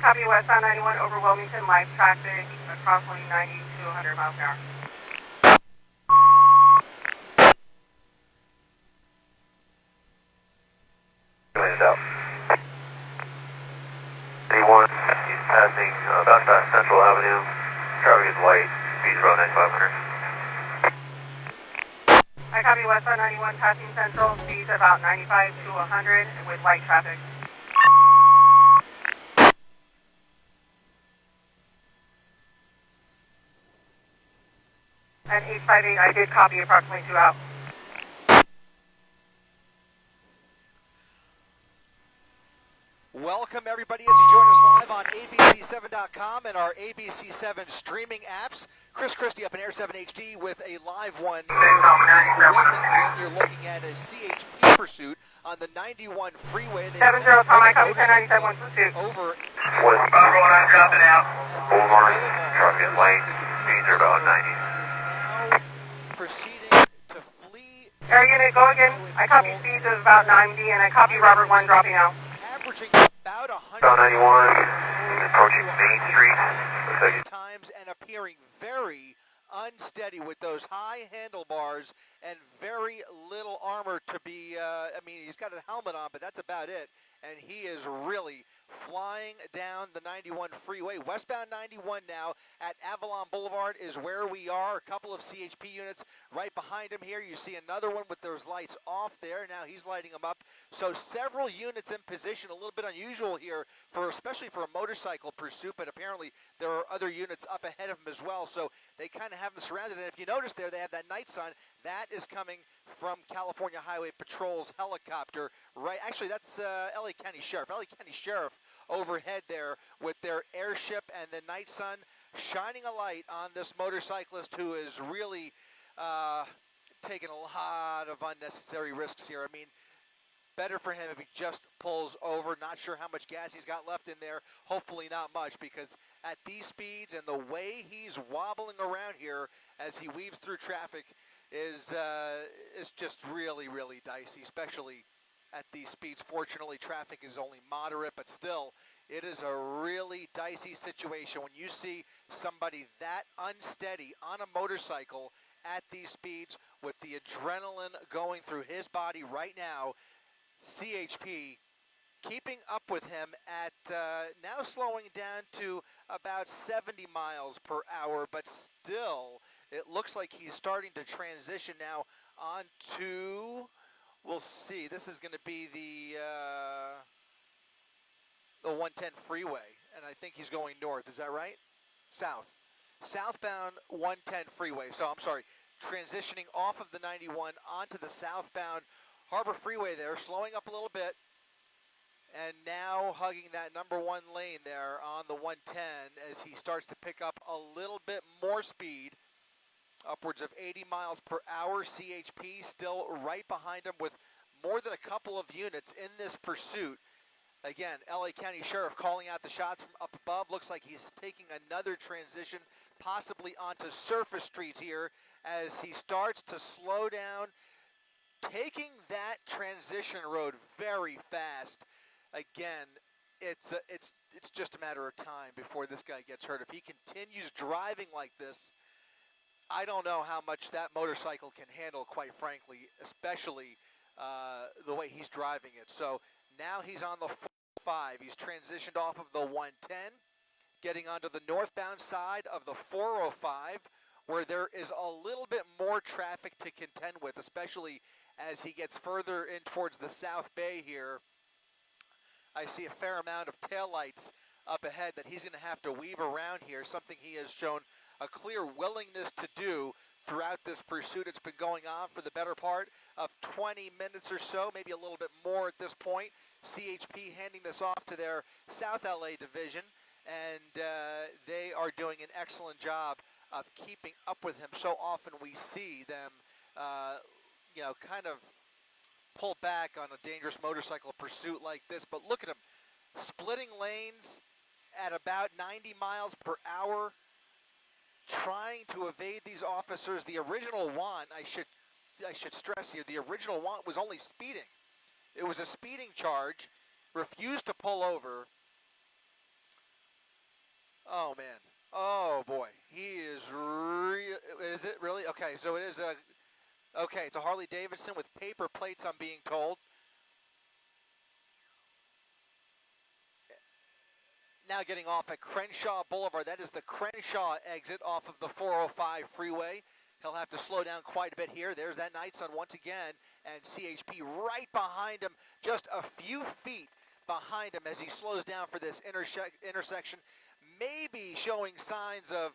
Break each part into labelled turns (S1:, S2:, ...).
S1: copy westbound 91 over Wilmington, live traffic across lane 90 to 100 miles an hour.
S2: Out. 81, he's passing southbound Central Avenue. Traffic is light, speed around 9500.
S1: I copy westbound 91 passing Central, speeds about 95 to 100 with light traffic. At 858, I did copy approximately 2 out.
S3: Welcome everybody as you join us live on abc7.com and our ABC7 streaming apps. Chris Christie up in Air 7 HD with a live one. Wilmington, you're looking at a CHP pursuit on the 91 freeway.
S1: 70 Tom, I copy 1097 pursuit.
S3: Over.
S2: With Buffalo, I'm dropping out. Boulevard, traffic is light, speeds are about 90.
S3: Is now proceeding to flee.
S1: Air unit, go again. I copy speeds of about 90 and I copy Robert 1 dropping out.
S3: Averaging about 100
S2: About 91, approaching Main Street.
S3: times and appearing very unsteady with those high handlebars and very little armor to be, I mean, he's got a helmet on, but that's about it. And he is really flying down the 91 freeway. Westbound 91 now at Avalon Boulevard is where we are. A couple of CHP units right behind him here. You see another one with those lights off there. Now he's lighting them up. So several units in position, a little bit unusual here, especially for a motorcycle pursuit, but apparently there are other units up ahead of him as well. So they kind of have them surrounded. And if you notice there, they have that night sun. That is coming from California Highway Patrol's helicopter. Right, actually, that's LA County Sheriff. LA County Sheriff overhead there with their airship and the night sun shining a light on this motorcyclist who is really taking a lot of unnecessary risks here. I mean, better for him if he just pulls over. Not sure how much gas he's got left in there. Hopefully not much, because at these speeds and the way he's wobbling around here as he weaves through traffic is just really, really dicey, especially at these speeds. Fortunately, traffic is only moderate, but still, it is a really dicey situation when you see somebody that unsteady on a motorcycle at these speeds with the adrenaline going through his body right now. CHP keeping up with him at now slowing down to about 70 miles per hour, but still it looks like he's starting to transition now onto, we'll see, this is going to be the 110 freeway, and I think he's going north, is that right? Southbound 110 freeway, so I'm sorry, transitioning off of the 91 onto the southbound Harbor Freeway there, slowing up a little bit, and now hugging that number 1 lane there on the 110 as he starts to pick up a little bit more speed, upwards of 80 miles per hour. CHP still right behind him with more than a couple of units in this pursuit. Again, LA County Sheriff calling out the shots from up above. Looks like he's taking another transition, possibly onto surface streets here as he starts to slow down, taking that transition road very fast. Again, it's just a matter of time before this guy gets hurt. If he continues driving like this, I don't know how much that motorcycle can handle, quite frankly, especially the way he's driving it. So now he's on the 405. He's transitioned off of the 110, getting onto the northbound side of the 405, where there is a little bit more traffic to contend with, especially as he gets further in towards the South Bay here. I see a fair amount of taillights up ahead that he's going to have to weave around here, something he has shown a clear willingness to do throughout this pursuit. It's been going on for the better part of 20 minutes or so, maybe a little bit more at this point. CHP handing this off to their South LA division, and they are doing an excellent job of keeping up with him. So often we see them, kind of pull back on a dangerous motorcycle pursuit like this. But look at him, splitting lanes at about 90 miles per hour, trying to evade these officers. The original want, I should stress here, the original want was only speeding. It was a speeding charge, refused to pull over, Oh man. Oh boy. He is real. Is it really? Okay, so it is a. Okay, it's a Harley Davidson with paper plates, I'm being told. Now getting off at Crenshaw Boulevard. That is the Crenshaw exit off of the 405 freeway. He'll have to slow down quite a bit here. There's that Night Sun once again, and CHP right behind him, just a few feet behind him as he slows down for this intersection. Maybe showing signs of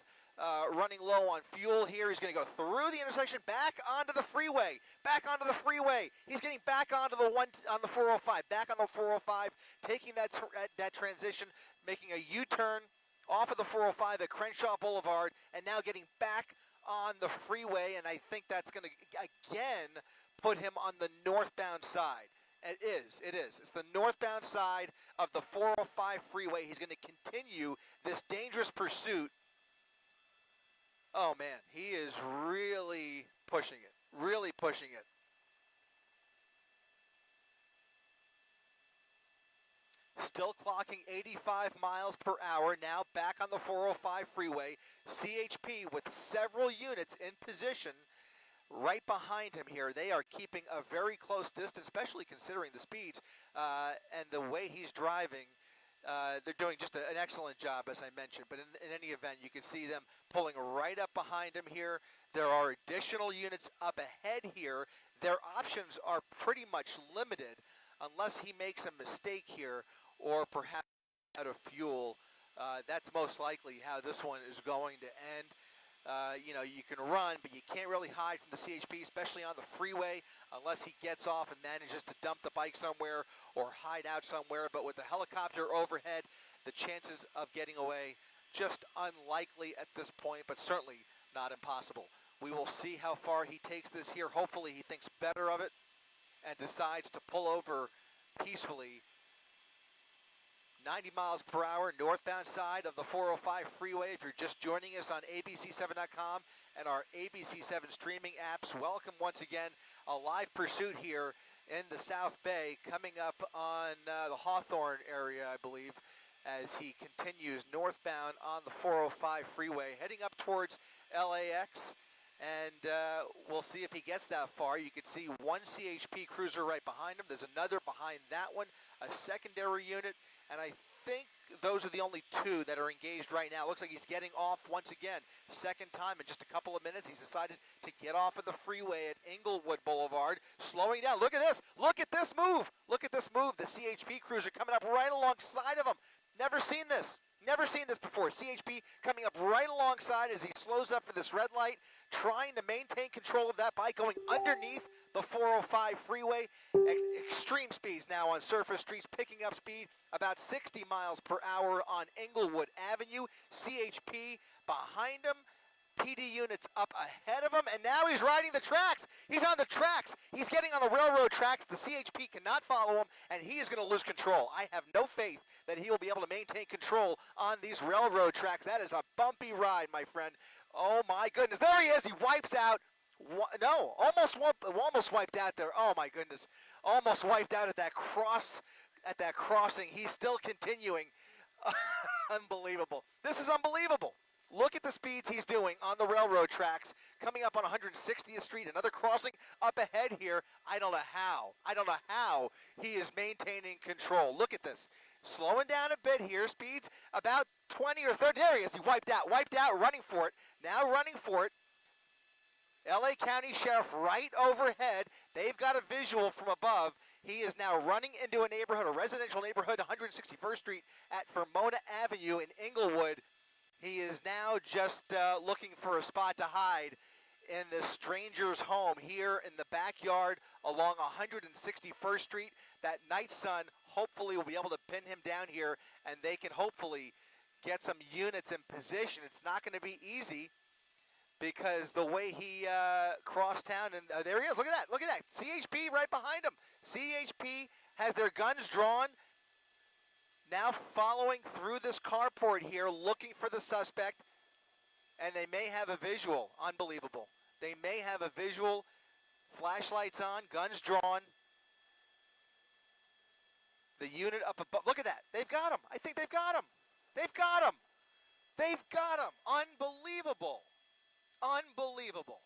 S3: running low on fuel here. He's going to go through the intersection, back onto the freeway. Back onto the freeway. He's getting back onto the on the 405. Back on the 405, taking that transition, making a U-turn off of the 405 at Crenshaw Boulevard, and now getting back on the freeway. And I think that's going to again put him on the northbound side. It is. It's the northbound side of the 405 freeway. He's going to continue this dangerous pursuit. Oh man, he is really pushing it. Really pushing it. Still clocking 85 miles per hour, now back on the 405 freeway. CHP with several units in position right behind him here. They are keeping a very close distance, especially considering the speeds and the way he's driving. They're doing just an excellent job, as I mentioned. But in any event, you can see them pulling right up behind him here. There are additional units up ahead here. Their options are pretty much limited unless he makes a mistake here or perhaps out of fuel. That's most likely how this one is going to end. You can run, but you can't really hide from the CHP, especially on the freeway, unless he gets off and manages to dump the bike somewhere or hide out somewhere. But with the helicopter overhead, the chances of getting away just unlikely at this point, but certainly not impossible. We will see how far he takes this here. Hopefully he thinks better of it and decides to pull over peacefully. 90 miles per hour, northbound side of the 405 freeway. If you're just joining us on abc7.com and our ABC7 streaming apps, welcome once again. A live pursuit here in the South Bay, coming up on the Hawthorne area, I believe, as he continues northbound on the 405 freeway, heading up towards LAX. And we'll see if he gets that far. You can see one CHP cruiser right behind him. There's another behind that one, a secondary unit. And I think those are the only two that are engaged right now. Looks like he's getting off once again. Second time in just a couple of minutes. He's decided to get off of the freeway at Inglewood Boulevard. Slowing down. Look at this. Look at this move. Look at this move. The CHP cruiser coming up right alongside of him. Never seen this. Never seen this before. CHP coming up right alongside as he slows up for this red light, trying to maintain control of that bike, going underneath the 405 freeway. Extreme speeds now on surface streets, picking up speed about 60 miles per hour on Inglewood Avenue. CHP behind him. PD units up ahead of him, and now he's riding the tracks. He's on the tracks. He's getting on the railroad tracks. The CHP cannot follow him, and he is going to lose control. I have no faith that he will be able to maintain control on these railroad tracks. That is a bumpy ride, my friend. Oh, my goodness. There he is. He wipes out. No, almost wiped out there. Oh, my goodness. Almost wiped out at that crossing. He's still continuing. Unbelievable. This is unbelievable. Look at the speeds he's doing on the railroad tracks, coming up on 160th Street, another crossing up ahead here. I don't know how he is maintaining control. Look at this. Slowing down a bit here, speeds about 20 or 30. There he is. He wiped out, running for it. Now running for it. LA County Sheriff right overhead. They've got a visual from above. He is now running into a neighborhood, a residential neighborhood, 161st Street at Vermona Avenue in Inglewood. He is now just looking for a spot to hide in this stranger's home here in the backyard along 161st Street. That Night Sun hopefully will be able to pin him down here, and they can hopefully get some units in position. It's not going to be easy because the way he crossed town, and there he is. Look at that. CHP right behind him. CHP has their guns drawn. Now following through this carport here, looking for the suspect, and they may have a visual. Unbelievable. They may have a visual. Flashlights on, guns drawn. The unit up above. Look at that. They've got him. I think they've got him. They've got him. They've got him. Unbelievable. Unbelievable.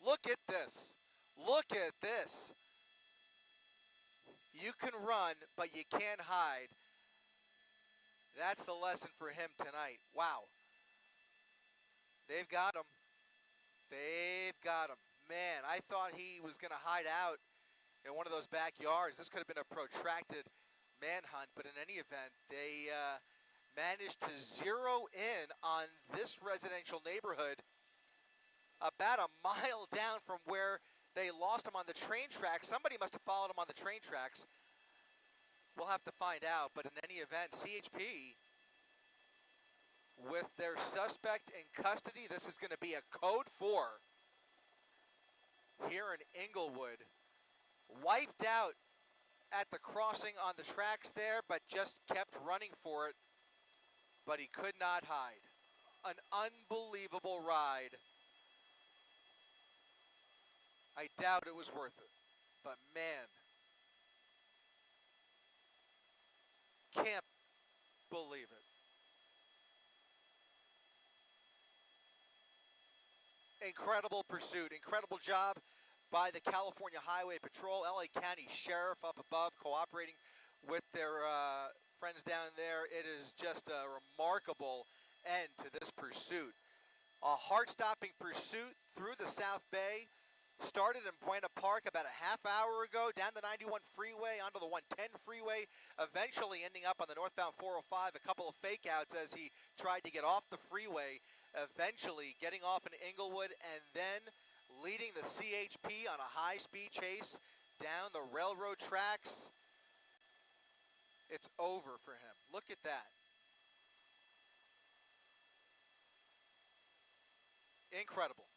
S3: Look at this. Look at this. You can run, but you can't hide. That's the lesson for him tonight. Wow. They've got him. They've got him. Man, I thought he was going to hide out in one of those backyards. This could have been a protracted manhunt, but in any event, they managed to zero in on this residential neighborhood about a mile down from where they lost him on the train tracks. Somebody must have followed him on the train tracks. We'll have to find out, but in any event, CHP with their suspect in custody. This is going to be a code 4 here in Inglewood. Wiped out at the crossing on the tracks there, but just kept running for it. But he could not hide. An unbelievable ride. I doubt it was worth it, but man, can't believe it. Incredible pursuit, incredible job by the California Highway Patrol, LA County Sheriff up above cooperating with their friends down there. It is just a remarkable end to this pursuit. A heart-stopping pursuit through the South Bay. Started in Buena Park about a half hour ago, down the 91 freeway, onto the 110 freeway, eventually ending up on the northbound 405. A couple of fake outs as he tried to get off the freeway, eventually getting off in Inglewood, and then leading the CHP on a high-speed chase down the railroad tracks. It's over for him. Look at that. Incredible.